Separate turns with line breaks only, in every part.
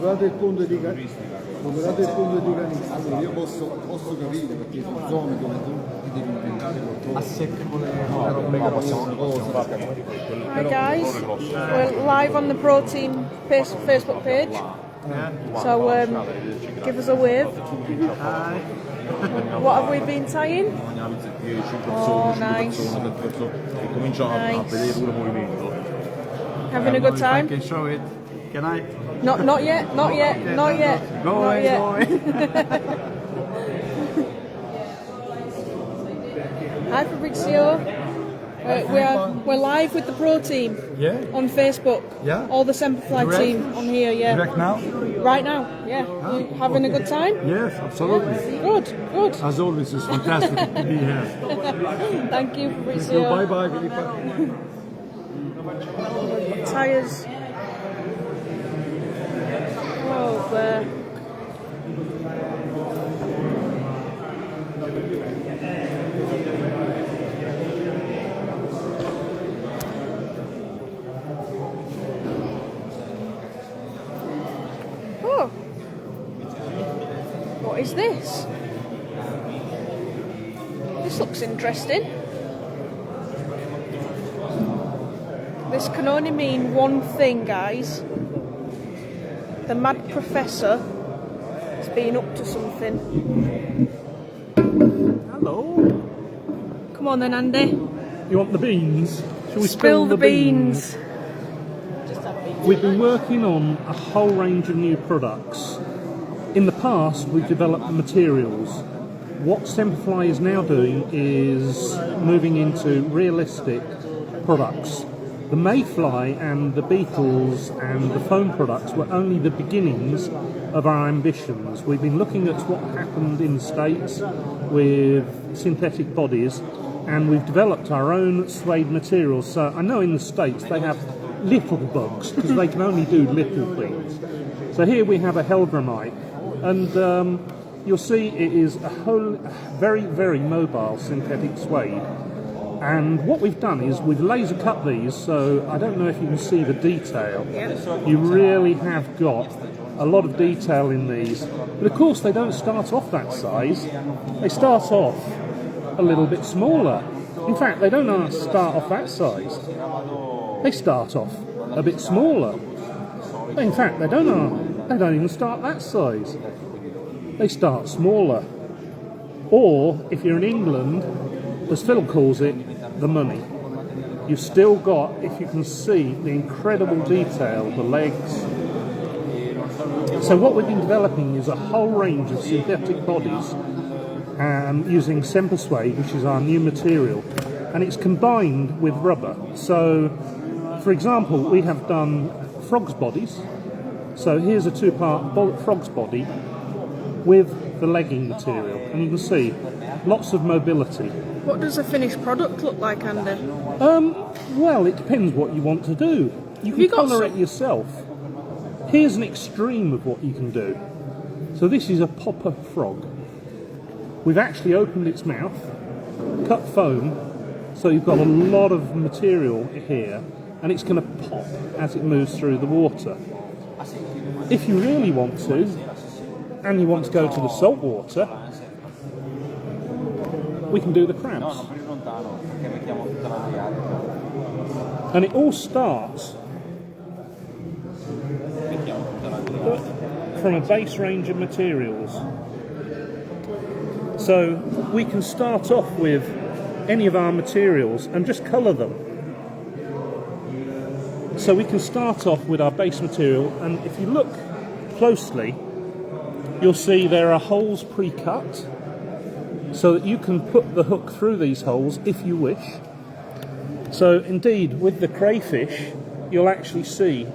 dato il punto di canizzo, allora io posso capire perché in zone dove tu ti devi inventare qualcosa. A secco le robe
Hi guys, we're live on the Protein Facebook page. So give us a wave.
Hi.
What have we been tying? Oh, nice. Nice. Having a good time?
I can show it. Can I?
Not yet, not yet, not yet.
Go away, go away.
Hi Fabrizio. We're live with the Pro team.
Yeah.
On Facebook.
Yeah.
All the Semperfly team on here. Yeah.
Direct now?
Right now. Yeah. You having a good time?
Yes, absolutely.
Good. Good.
As always, it's fantastic to be here.
Thank you, Fabrizio.
Bye bye, Filippa.
Tires. Oh, there. Oh, what is this? This looks interesting. This can only mean one thing, guys. The mad professor has been up to something.
Hello.
Come on then, Andy.
You want the beans? Shall we
Spill the beans.
We've been working on a whole range of new products. In the past, we've developed the materials. What Semperfly is now doing is moving into realistic products. The Mayfly and the Beetles and the foam products were only the beginnings of our ambitions. We've been looking at what happened in the States with synthetic bodies, and we've developed our own suede materials. So I know in the States they have little bugs because they can only do little things. So here we have a Helgramite, and you'll see it is a whole very, very mobile synthetic suede. And what we've done is we've laser cut these, so I don't know if you can see the detail. You really have got a lot of detail in these. But of course they don't start off that size. They start off a little bit smaller. In fact, they don't start off that size. They start off a bit smaller. In fact, they don't even start that size. They start smaller. Or, if you're in England, as Phil calls it, the money. You've still got, if you can see, the incredible detail, the legs. So what we've been developing is a whole range of synthetic bodies using Semper Suede, which is our new material, and it's combined with rubber. So, for example, we have done frogs' bodies. So here's a two-part frog's body with the legging material, and you can see lots of mobility.
What does a finished product look like, Andy?
Well, it depends what you want to do. You can colour it yourself. Here's an extreme of what you can do. So this is a popper frog. We've actually opened its mouth, cut foam, so you've got a lot of material here, and it's going to pop as it moves through the water. If you really want to, and you want to go to the salt water, we can do the crabs. And it all starts from a base range of materials. So we can start off with any of our materials and just colour them. So we can start off with our base material, and if you look closely, you'll see there are holes pre-cut, so that you can put the hook through these holes if you wish. So indeed, with the crayfish, you'll actually see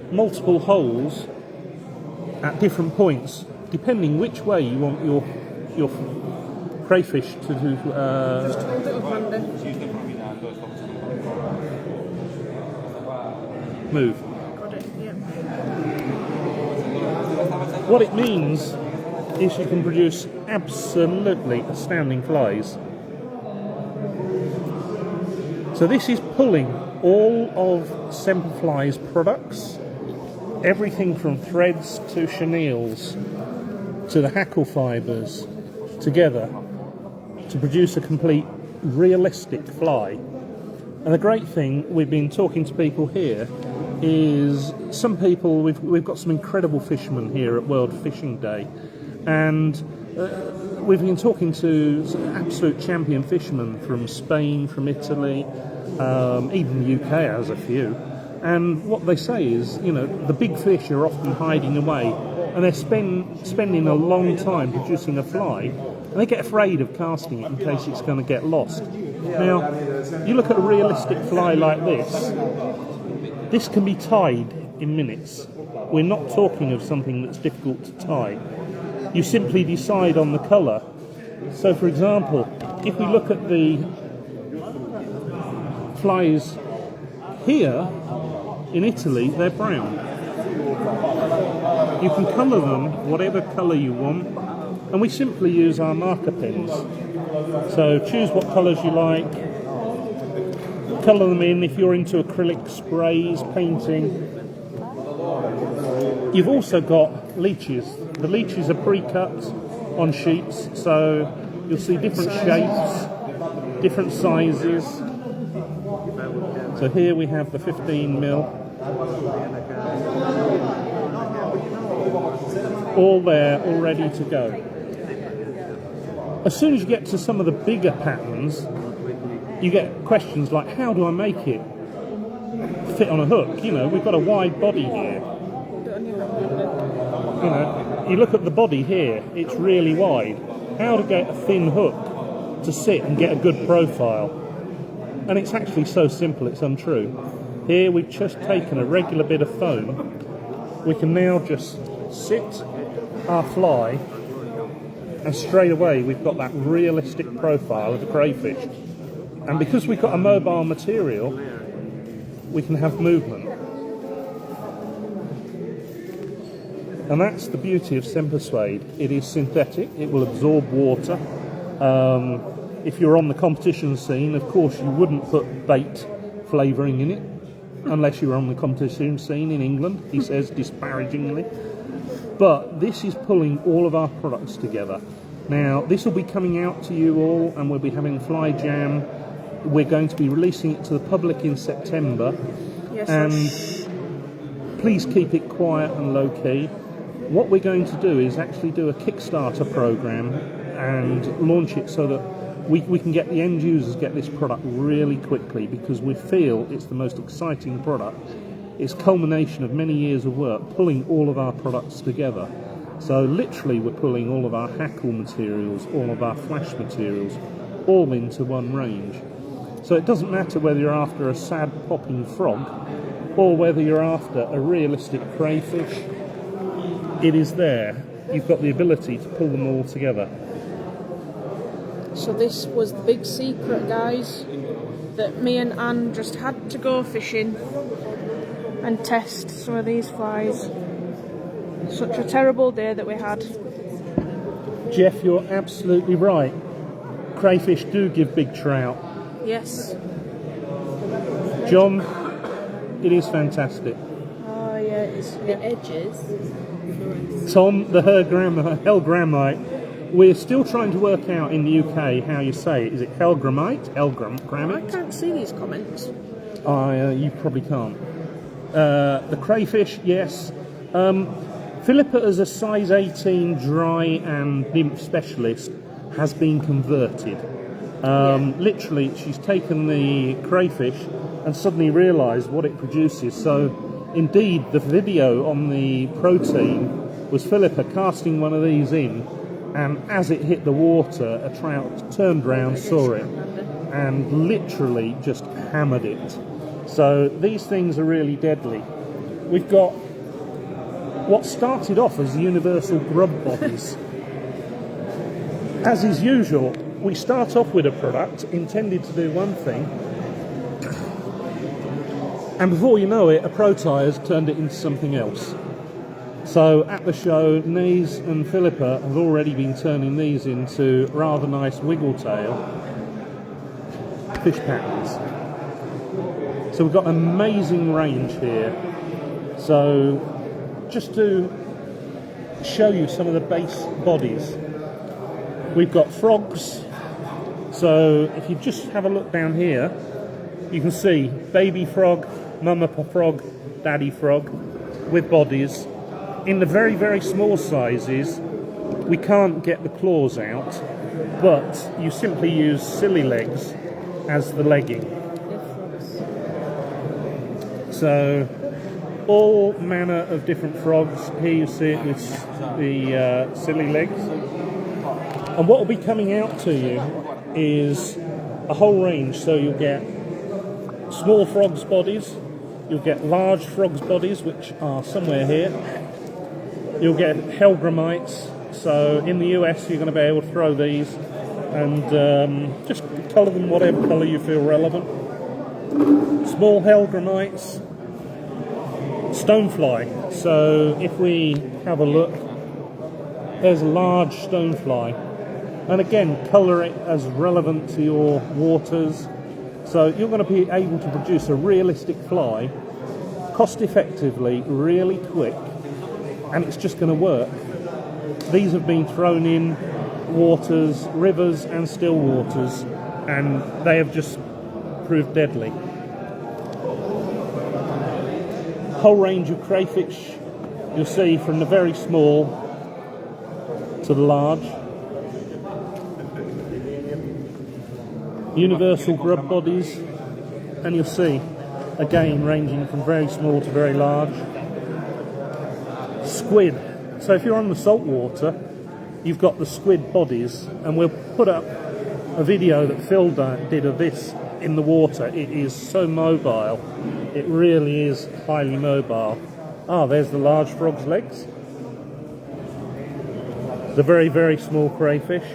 multiple holes at different points, depending which way you want your crayfish to do.
Just hold it up, Andy.
Move.
Got it, yeah.
What it means is you can produce absolutely astounding flies. So this is pulling all of Semperfly's products everything from threads to chenilles to the hackle fibres together to produce a complete realistic fly. And the great thing, we've been talking to people here, is some people, we've got some incredible fishermen here at World Fishing Day, and we've been talking to some absolute champion fishermen from Spain, from Italy, even the UK has a few. And what they say is, you know, the big fish are often hiding away, and they're spending a long time producing a fly, and they get afraid of casting it in case it's going to get lost. Now, you look at a realistic fly like this can be tied in minutes. We're not talking of something that's difficult to tie. You simply decide on the colour. So, for example, if we look at the flies here, in Italy, they're brown. You can colour them whatever colour you want, and we simply use our marker pens. So choose what colours you like, colour them in if you're into acrylic sprays, painting. You've also got leeches. The leeches are pre-cut on sheets, so you'll see different shapes, different sizes. So here we have the 15mm. All there, all ready to go. As soon as you get to some of the bigger patterns, you get questions like, how do I make it fit on a hook? You know, we've got a wide body here. You know, you look at the body here, it's really wide. How to get a thin hook to sit and get a good profile? And it's actually so simple, it's untrue. Here we've just taken a regular bit of foam. We can now just sit our fly, and straight away we've got that realistic profile of a crayfish. And because we've got a mobile material, we can have movement. And that's the beauty of Synthetic Suede. It is synthetic, it will absorb water. If you're on the competition scene, of course you wouldn't put bait flavouring in it, unless you're on the competition scene in England, he says disparagingly. But this is pulling all of our products together. Now, this will be coming out to you all, and we'll be having Fly Jam. We're going to be releasing it to the public in September.
Yes,
and please keep it quiet and low-key. What we're going to do is actually do a Kickstarter program and launch it so that we can get the end users get this product really quickly, because we feel it's the most exciting product. It's culmination of many years of work, pulling all of our products together. So literally we're pulling all of our hackle materials, all of our flash materials, all into one range. So it doesn't matter whether you're after a sad popping frog or whether you're after a realistic crayfish, it is there. You've got the ability to pull them all together.
So this was the big secret, guys, that me and Anne just had to go fishing and test some of these flies. Such a terrible day that we had.
Jeff, you're absolutely right. Crayfish do give big trout.
Yes.
John, it is fantastic.
Oh yeah, it's
The edges.
Tom, the hellgrammite. We're still trying to work out in the UK how you say it. Is it hellgrammite?
I can't see these comments.
You probably can't. The crayfish, yes. Philippa, as a size 18 dry and nymph specialist, has been converted. Literally, she's taken the crayfish and suddenly realised what it produces. So, indeed, the video on the protein was Philippa casting one of these in, and as it hit the water, a trout turned round, saw it, and literally just hammered it. So these things are really deadly. We've got what started off as universal grub bodies. As is usual, we start off with a product intended to do one thing, and before you know it, a pro tie has turned it into something else. So at the show, Naze and Philippa have already been turning these into rather nice wiggle tail fish patterns. So we've got an amazing range here. So just to show you some of the base bodies. We've got frogs. So if you just have a look down here, you can see baby frog, mama frog, daddy frog with bodies. In the very, very small sizes, we can't get the claws out, but you simply use silly legs as the legging. So all manner of different frogs. Here you see it with the silly legs. And what will be coming out to you is a whole range. So you'll get small frogs' bodies, you'll get large frogs' bodies, which are somewhere here. You'll get Helgramites. So in the US, you're going to be able to throw these and just colour them whatever colour you feel relevant. Small Helgramites, stonefly. So if we have a look, there's a large stonefly. And again, colour it as relevant to your waters. So you're going to be able to produce a realistic fly, cost effectively, really quick, and it's just going to work. These have been thrown in waters, rivers and still waters, and they have just proved deadly. Whole range of crayfish you'll see, from the very small to the large. Universal grub bodies, and you'll see again ranging from very small to very large. Squid. So if you're on the salt water, you've got the squid bodies, and we'll put up a video that Phil did of this in the water. It is so mobile, it really is highly mobile. Ah, there's the large frog's legs, the very, very small crayfish.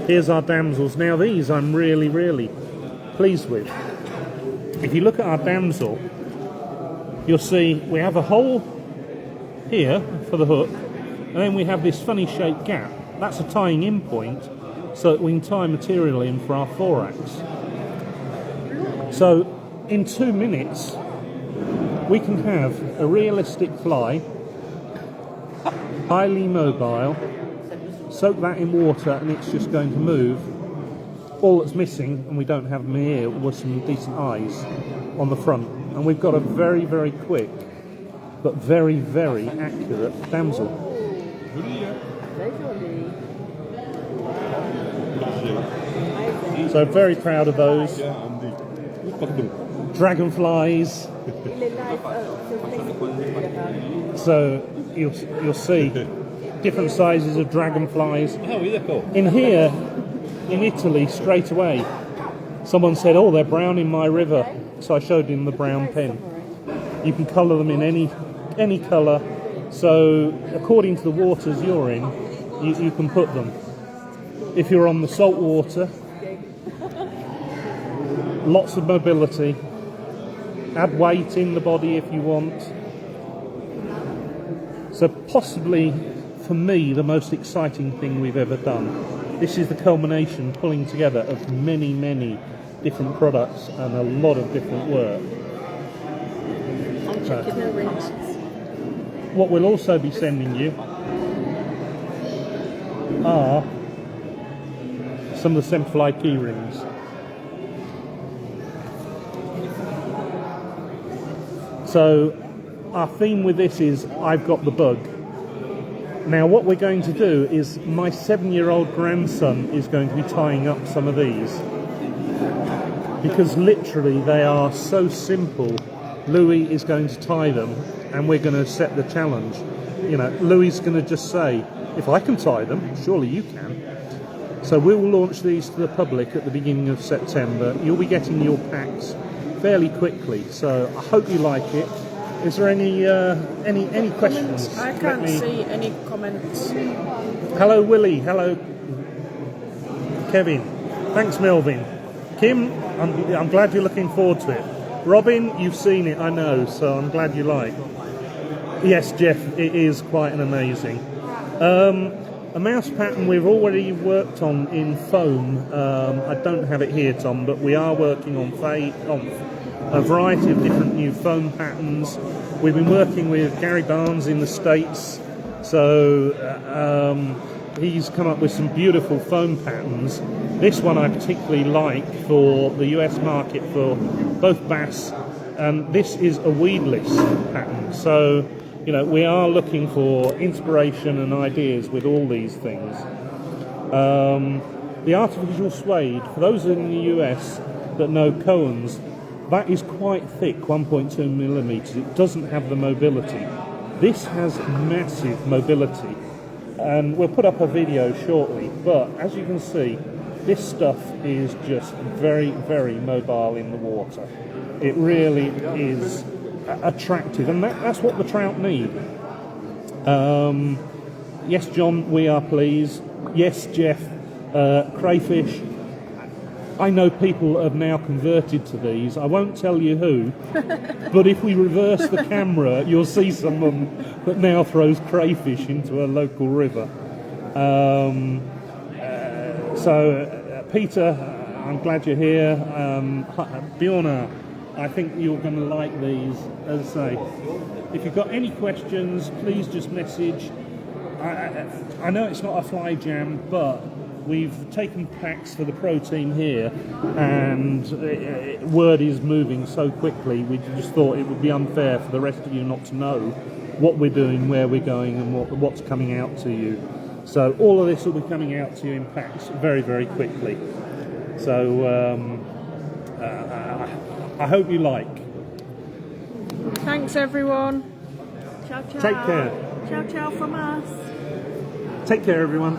Here's our damsels. Now these I'm really, really pleased with. If you look at our damsel, you'll see we have a hole here for the hook, and then we have this funny shaped gap. That's a tying in point so that we can tie material in for our thorax. So in 2 minutes we can have a realistic fly, highly mobile. Soak that in water and it's just going to move. All that's missing, and we don't have them here, was some decent eyes on the front. And we've got a very, very quick but very, very accurate damsel. So very proud of those. Dragonflies. So you'll see different sizes of dragonflies. In here, in Italy, straight away, someone said, "Oh, they're brown in my river." So I showed him the brown pen. You can colour them in any colour. So according to the waters you're in, you can put them. If you're on the salt water, lots of mobility. Add weight in the body if you want. So possibly, for me, the most exciting thing we've ever done. This is the culmination, pulling together of many, many different products and a lot of different work. So, what we'll also be sending you are some of the Semperfly key rings. So our theme with this is I've got the bug. Now what we're going to do is my 7-year-old grandson is going to be tying up some of these, because literally they are so simple. Louis is going to tie them and we're going to set the challenge. You know, Louis is going to just say, if I can tie them, surely you can. So we will launch these to the public at the beginning of September. You'll be getting your packs fairly quickly, so I hope you like it. Is there any questions?
I can't see any comments.
Hello Willie, hello Kevin, thanks Melvin. Kim, I'm glad you're looking forward to it. Robin, you've seen it, I know, so I'm glad you like. Yes, Jeff, it is quite an amazing. A mouse pattern we've already worked on in foam. I don't have it here, Tom, but we are working on a variety of different new foam patterns. We've been working with Gary Barnes in the States, so he's come up with some beautiful foam patterns. This one I particularly like for the US market for both bass, and this is a weedless pattern. So, you know, we are looking for inspiration and ideas with all these things. The artificial suede, for those in the US that know Cohen's, that is quite thick, 1.2 millimeters. It doesn't have the mobility. This has massive mobility, and we'll put up a video shortly, but as you can see, this stuff is just very, very mobile in the water. It really is attractive, and that's what the trout need. Yes, John, we are pleased. Yes, Jeff, crayfish. I know people have now converted to these. I won't tell you who, but if we reverse the camera, you'll see someone that now throws crayfish into a local river. Peter, I'm glad you're here. Bjorna, I think you're going to like these. As I say, if you've got any questions, please just message. I know it's not a fly jam, but we've taken packs for the pro team here, and word is moving so quickly, we just thought it would be unfair for the rest of you not to know what we're doing, where we're going, and what's coming out to you. So all of this will be coming out to you in packs very, very quickly. So I hope you like.
Thanks, everyone.
Ciao, ciao.
Take care.
Ciao, ciao from us.
Take care, everyone.